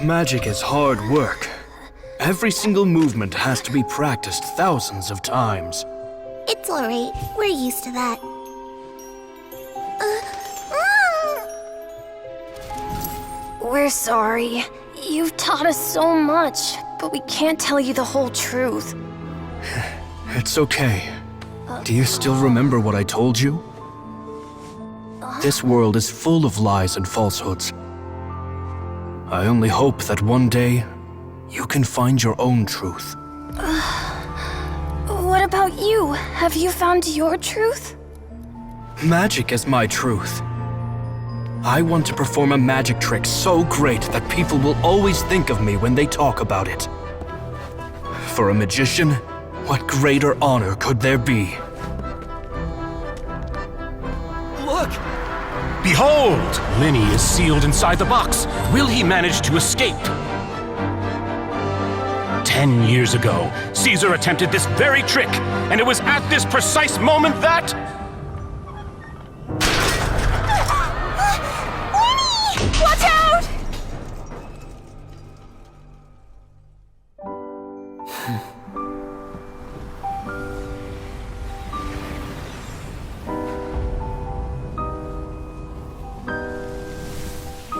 Magic is hard work. Every single movement has to be practiced thousands of times. It's alright. We're used to that. We're sorry. You've taught us so much, but we can't tell you the whole truth. It's okay. Do you still remember what I told you? This world is full of lies and falsehoods. I only hope that one day, you can find your own truth. What about you? Have you found your truth? Magic is my truth. I want to perform a magic trick so great that people will always think of me when they talk about it. For a magician, what greater honor could there be? Look! Behold! Lenny is sealed inside the box. Will he manage to escape? 10 years ago, Caesar attempted this very trick, and it was at this precise moment that... Lenny! Watch out!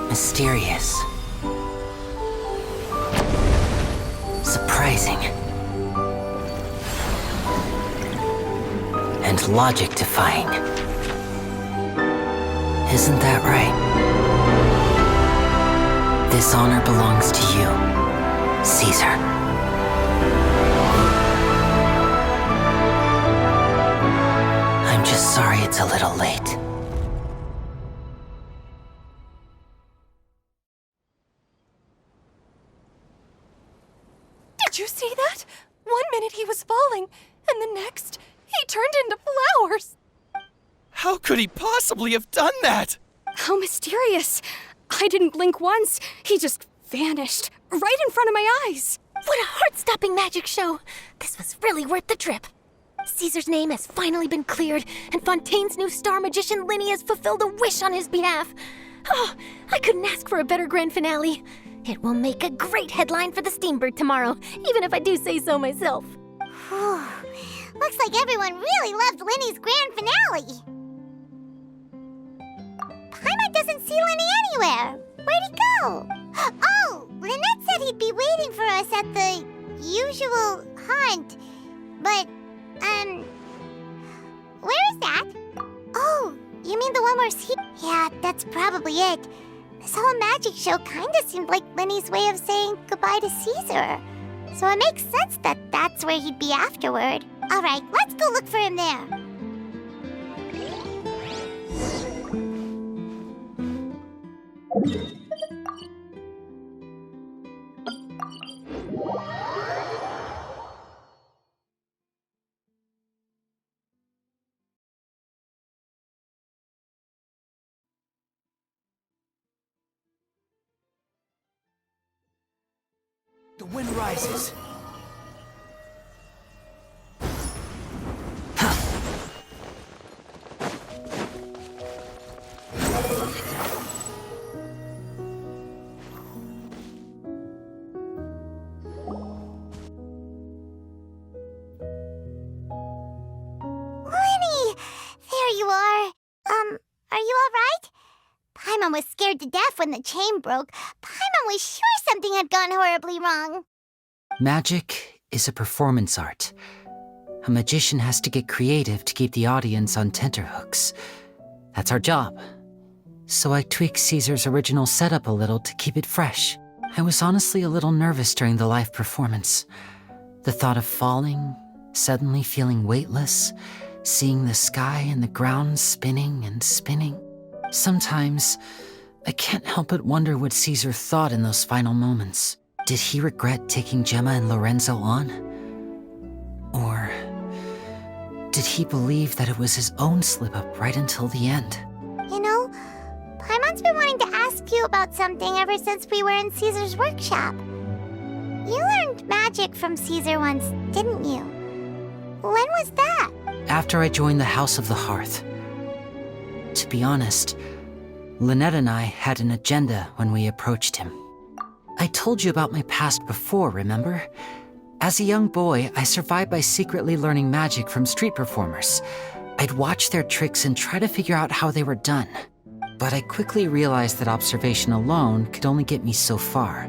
Mysterious. Surprising. And logic-defying. Isn't that right? This honor belongs to you, Caesar. I'm just sorry it's a little late. Did you see that? 1 minute he was falling, and the next, he turned into flowers. How could he possibly have done that? How mysterious. I didn't blink once. He just vanished, right in front of my eyes. What a heart-stopping magic show! This was really worth the trip. Caesar's name has finally been cleared, and Fontaine's new star magician Lenny has fulfilled a wish on his behalf. Oh, I couldn't ask for a better grand finale. It will make a great headline for the Steambird tomorrow, even if I do say so myself. Looks like everyone really loved Lenny's grand finale. Paimon doesn't see Lenny anywhere. Where'd he go? Oh, Lynette said he'd be waiting for us at the usual haunt. But, where is that? Oh, you mean the one where Yeah, that's probably it. This whole magic show kinda seemed like Lenny's way of saying goodbye to Caesar. So it makes sense that that's where he'd be afterward. Alright, let's go look for him there. The wind rises. Lenny! There you are. Are you alright? Paimon was scared to death when the chain broke. Paimon was sure something had gone horribly wrong. Magic is a performance art. A magician has to get creative to keep the audience on tenterhooks. That's our job. So I tweaked Caesar's original setup a little to keep it fresh. I was honestly a little nervous during the live performance. The thought of falling, suddenly feeling weightless, seeing the sky and the ground spinning and spinning. Sometimes, I can't help but wonder what Caesar thought in those final moments. Did he regret taking Gemma and Lorenzo on? Or did he believe that it was his own slip-up right until the end? You know, Paimon's been wanting to ask you about something ever since we were in Caesar's workshop. You learned magic from Caesar once, didn't you? When was that? After I joined the House of the Hearth. To be honest, Lynette and I had an agenda when we approached him. I told you about my past before, remember? As a young boy, I survived by secretly learning magic from street performers. I'd watch their tricks and try to figure out how they were done. But I quickly realized that observation alone could only get me so far.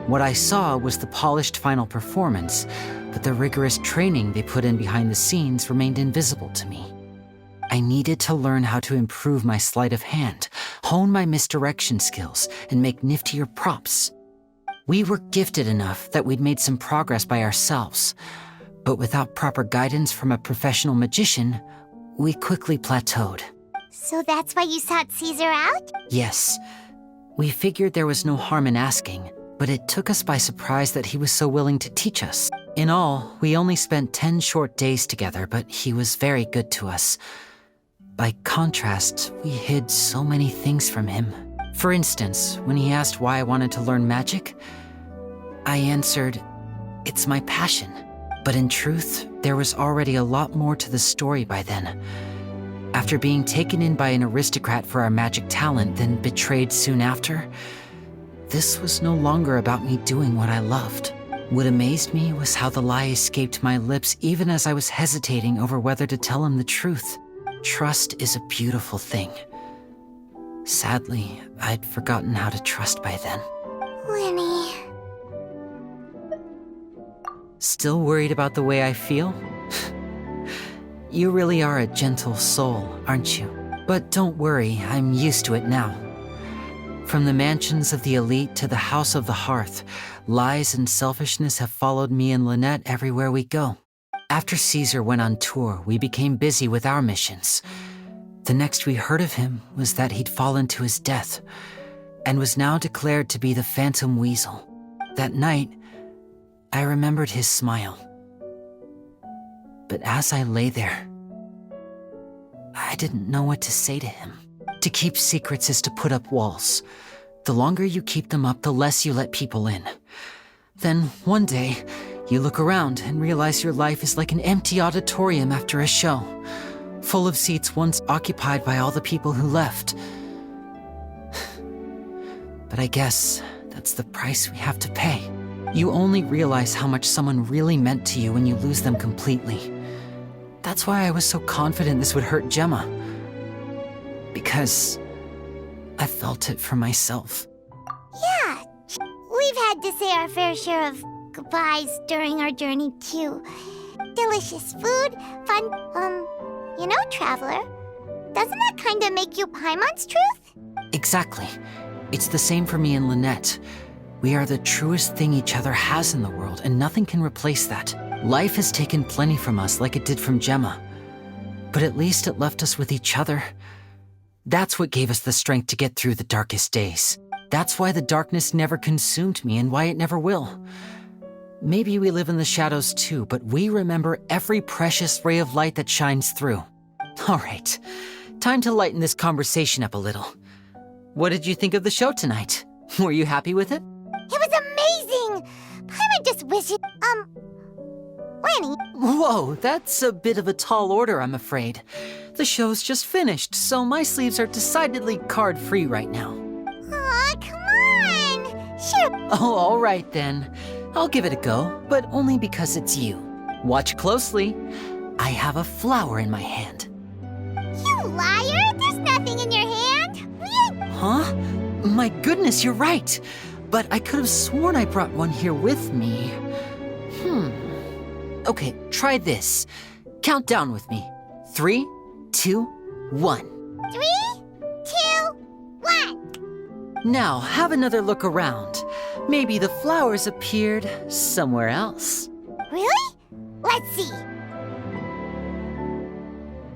What I saw was the polished final performance, but the rigorous training they put in behind the scenes remained invisible to me. I needed to learn how to improve my sleight of hand, hone my misdirection skills, and make niftier props. We were gifted enough that we'd made some progress by ourselves, but without proper guidance from a professional magician, we quickly plateaued. So that's why you sought Caesar out? Yes. We figured there was no harm in asking, but it took us by surprise that he was so willing to teach us. In all, we only spent 10 short days together, but he was very good to us. By contrast, we hid so many things from him. For instance, when he asked why I wanted to learn magic, I answered, "It's my passion." But in truth, there was already a lot more to the story by then. After being taken in by an aristocrat for our magic talent, then betrayed soon after, this was no longer about me doing what I loved. What amazed me was how the lie escaped my lips even as I was hesitating over whether to tell him the truth. Trust is a beautiful thing. Sadly, I'd forgotten how to trust by then. Lenny. Still worried about the way I feel? You really are a gentle soul, aren't you? But don't worry, I'm used to it now. From the mansions of the elite to the house of the hearth, lies and selfishness have followed me and Lynette everywhere we go. After Caesar went on tour, we became busy with our missions. The next we heard of him was that he'd fallen to his death, and was now declared to be the Phantom Weasel. That night, I remembered his smile. But as I lay there, I didn't know what to say to him. To keep secrets is to put up walls. The longer you keep them up, the less you let people in. Then, one day, you look around and realize your life is like an empty auditorium after a show, full of seats once occupied by all the people who left. But I guess that's the price we have to pay. You only realize how much someone really meant to you when you lose them completely. That's why I was so confident this would hurt Gemma. Because I felt it for myself. Yeah, we've had to say our fair share of goodbyes during our journey too. Delicious food, fun, you know, Traveler, doesn't that kind of make you Paimon's truth? Exactly. It's the same for me and Lynette. We are the truest thing each other has in the world, and nothing can replace that. Life has taken plenty from us, like it did from Gemma. But at least it left us with each other. That's what gave us the strength to get through the darkest days. That's why the darkness never consumed me, and why it never will. Maybe we live in the shadows too, but we remember every precious ray of light that shines through. All right, time to lighten this conversation up a little. What did you think of the show tonight? Were you happy with it? It was amazing! Paimon just wishes, Lenny. Whoa, that's a bit of a tall order, I'm afraid. The show's just finished, so my sleeves are decidedly card-free right now. Aw, come on! Sure. Oh, all right then. I'll give it a go, but only because it's you. Watch closely. I have a flower in my hand. You liar! There's nothing in your hand! Huh? My goodness, you're right. But I could have sworn I brought one here with me. Okay, try this. Count down with me. 3, 2, 1. 3, 2, 1. Now, have another look around. Maybe the flowers appeared somewhere else. Really? Let's see.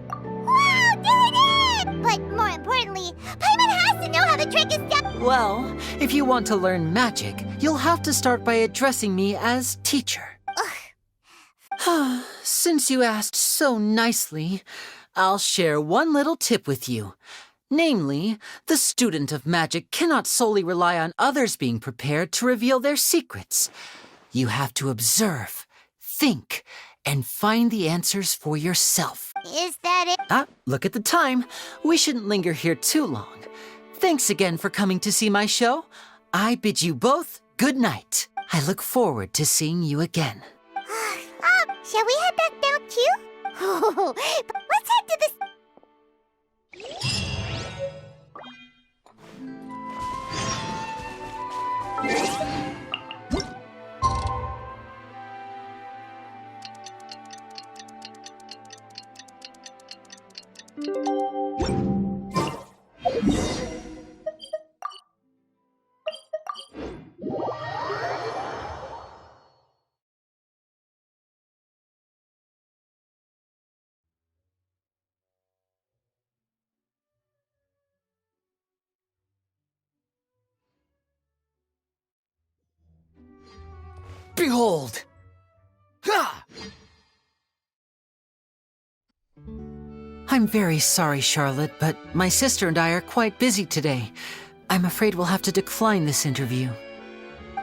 Wow, there it is! But more importantly, Paimon has to know how the trick is done. Well, if you want to learn magic, you'll have to start by addressing me as teacher. Since you asked so nicely, I'll share one little tip with you. Namely, the student of magic cannot solely rely on others being prepared to reveal their secrets. You have to observe, think, and find the answers for yourself. Is that it? Look at the time. We shouldn't linger here too long. Thanks again for coming to see my show. I bid you both Good night. I look forward to seeing you again. Shall we head back down too? Let's head to the... Behold! Ha! I'm very sorry, Charlotte, but my sister and I are quite busy today. I'm afraid we'll have to decline this interview.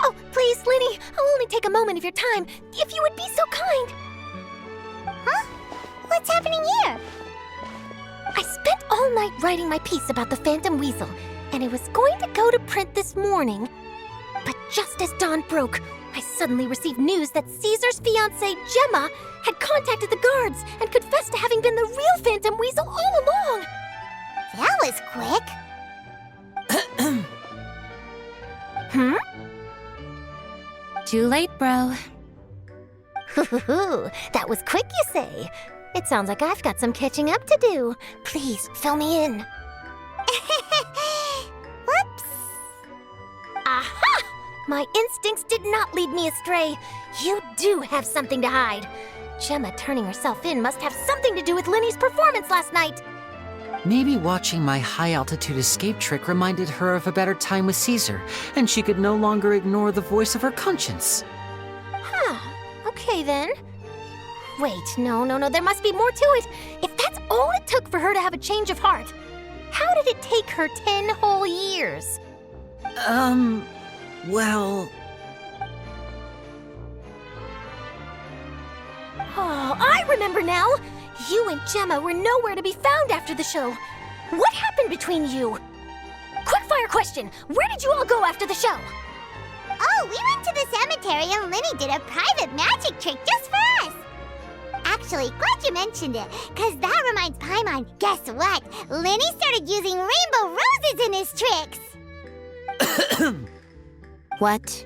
Oh, please, Linny, I'll only take a moment of your time, if you would be so kind. Huh? What's happening here? I spent all night writing my piece about the Phantom Weasel, and it was going to go to print this morning. But just as dawn broke, I suddenly received news that Caesar's fiancée, Gemma, had contacted the guards and confessed to having been the real Phantom Weasel all along. That was quick. Hmm? Too late, bro. That was quick, you say? It sounds like I've got some catching up to do. Please, fill me in. Whoops. Aha! My instincts did not lead me astray. You do have something to hide. Gemma turning herself in must have something to do with Linny's performance last night. Maybe watching my high-altitude escape trick reminded her of a better time with Caesar, and she could no longer ignore the voice of her conscience. Huh. Okay, then. Wait, no, there must be more to it. If that's all it took for her to have a change of heart, how did it take her 10 whole years? Well... Oh, I remember now! You and Gemma were nowhere to be found after the show. What happened between you? Quickfire question! Where did you all go after the show? Oh, we went to the cemetery and Linny did a private magic trick just for us. Actually, glad you mentioned it, because that reminds Paimon. Guess what? Linny started using rainbow roses in his tricks. What?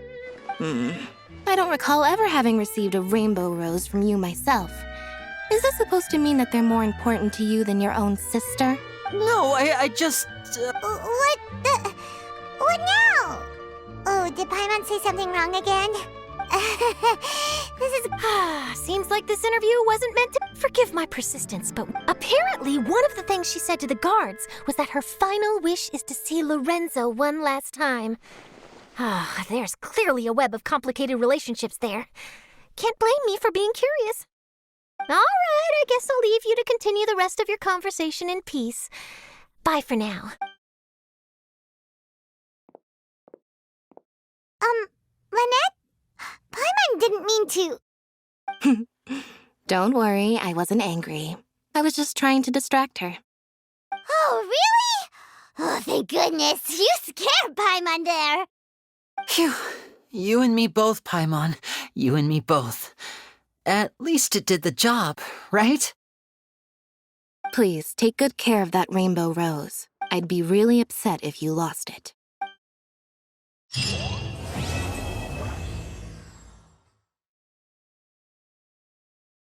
I don't recall ever having received a rainbow rose from you myself. Is this supposed to mean that they're more important to you than your own sister? No, I just... What now? Oh, did Paimon say something wrong again? This is... Seems like this interview wasn't meant to... Forgive my persistence, but apparently one of the things she said to the guards was that her final wish is to see Lorenzo one last time. There's clearly a web of complicated relationships there. Can't blame me for being curious. All right, I guess I'll leave you to continue the rest of your conversation in peace. Bye for now. Lynette? Paimon didn't mean to... Don't worry, I wasn't angry. I was just trying to distract her. Oh, really? Oh, thank goodness. You scared Paimon there. Phew. You and me both, Paimon. You and me both. At least it did the job, right? Please, take good care of that rainbow rose. I'd be really upset if you lost it.